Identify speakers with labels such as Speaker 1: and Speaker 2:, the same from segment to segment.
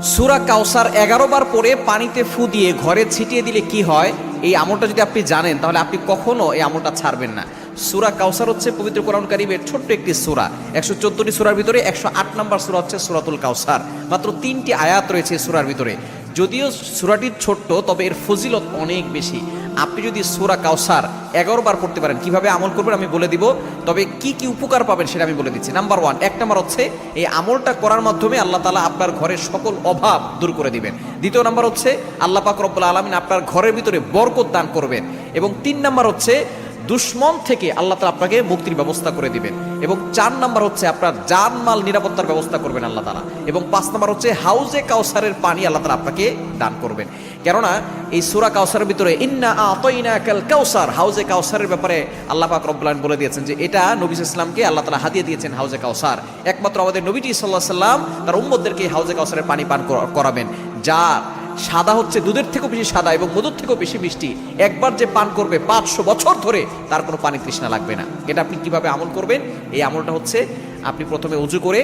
Speaker 1: সূরা কাউসার 11 বার পরে পানিতে ফু দিয়ে ঘরে ছিটিয়ে দিলে কি হয়, এই আমলটা যদি আপনি জানেন তাহলে আপনি কখনো এই আমলটা ছাড়বেন না। সূরা কাউসার হচ্ছে পবিত্র কোরআন কারীমের ছোট্ট একটি সূরা। 114টি সূরার ভিতরে 108 নম্বর সূরা হচ্ছে সূরাতুল কাউসার। মাত্র 3টি আয়াত রয়েছে এই সূরার ভিতরে। যদিও সূরাটি ছোট্ট, তবে এর ফজিলত অনেক বেশি। আপনি যদি সূরা কাউসার 11 বার পড়তে পারেন, কিভাবে আমল করবেন আমি বলে দিব, তবে কি কি উপকার পাবেন সেটা আমি বলে দিচ্ছি। নাম্বার 1, 1 নম্বর হচ্ছে এই আমলটা করার মাধ্যমে আল্লাহ তাআলা আপনার ঘরের সকল অভাব দূর করে দিবেন। দ্বিতীয় নম্বর হচ্ছে আল্লাহ পাক রব্বুল আলামিন আপনার ঘরের ভিতরে বরকত দান করবেন। এবং 3 নম্বর হচ্ছে দুশ্মন থেকে আল্লাহ তাআলা আপনাকে মুক্তির ব্যবস্থা করে দিবেন। এবং 4 নম্বর হচ্ছে আপনার জানমাল নিরাপত্তার ব্যবস্থা করবেন আল্লাহ তাআলা। এবং 5 নম্বর হচ্ছে হাউজে কাউসারের পানি আল্লাহ তাআলা আপনাকে দান করবেন। কেননা এই সূরা কাউসারের ভিতরে ইন্না আতাইনাকাল কাউসার, হাউজে কাউসারের ব্যাপারে আল্লাহ পাক রব্বুল আলামিন বলে দিয়েছেন যে এটা নবী সাল্লাল্লাহু আলাইহি ওয়াসাল্লামকে আল্লাহ তাআলা হাদিয়া দিয়েছেন হাউজে কাউসার। একমাত্র আমাদের নবীজি সাল্লাল্লাহু আলাইহি ওয়াসাল্লাম তার উম্মতদেরকে হাউজে কাউসারের পানি পান করাবেন, যা সাদা হচ্ছে দুধের থেকেও বেশি সাদা এবং মধুর থেকেও বেশি মিষ্টি। একবার যে পান করবে 500 বছর ধরে তার কোনো পানি তৃষ্ণা লাগবে না। এটা আপনি কিভাবে আমল করবেন? এই আমলটা হচ্ছে আপনি প্রথমে ওযু করে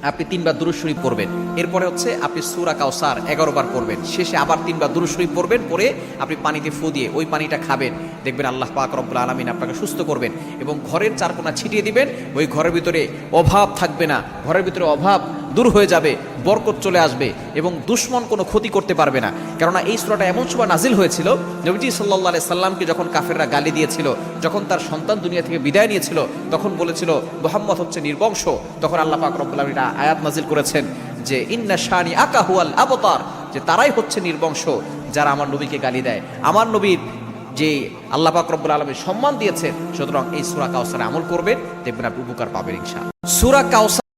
Speaker 1: আপনি 3 বার দুরূদ শরীফ পড়বেন। এরপরে হচ্ছে আপনি সূরা কাউসার 11 বার পড়বেন। শেষে আবার 3 বার দুরূদ শরীফ পড়বেন। পরে আপনি পানিতে ফু দিয়ে ওই পানিটা খাবেন। দেখবেন আল্লাহ পাক রব্বুল আলামিন আপনাকে সুস্থ করবেন এবং ঘরের চারকোনা ছিটিয়ে দিবেন। ওই ঘরের ভিতরে অভাব থাকবে না, ঘরের ভিতরে অভাব দূর হয়ে যাবে, বরকত চলে আসবে এবং দুশ্মন কোনো ক্ষতি করতে পারবে না। কেননা এই সূরাটা এমন সময় নাজিল হয়েছিল, নবীজি সাল্লাল্লাহু আলাইহি সাল্লামকে যখন কাফেররা গালি দিয়েছিল, যখন তার সন্তান দুনিয়া থেকে বিদায় নিয়েছিল, তখন বলেছিল মুহাম্মদ হচ্ছে নির্বংশ। তখন আল্লাহ পাক রব্বুল আলামিন আয়াত নাজিল করেছেন যে ইন্না শানি আকা হুয়াল আবতার, যে তারাই হচ্ছে নির্বংশ যারা আমার নবীকে গালি দেয়। আমার নবীর যে আল্লাহ পাক রব্বুল আলামিন সম্মান দিয়েছেন, সুতরাং এই সূরা কাউসারে আমল করবেন, দেখবেন আপনি উপকার পাবেন ইনশাআল্লাহ। সূরা কাউসার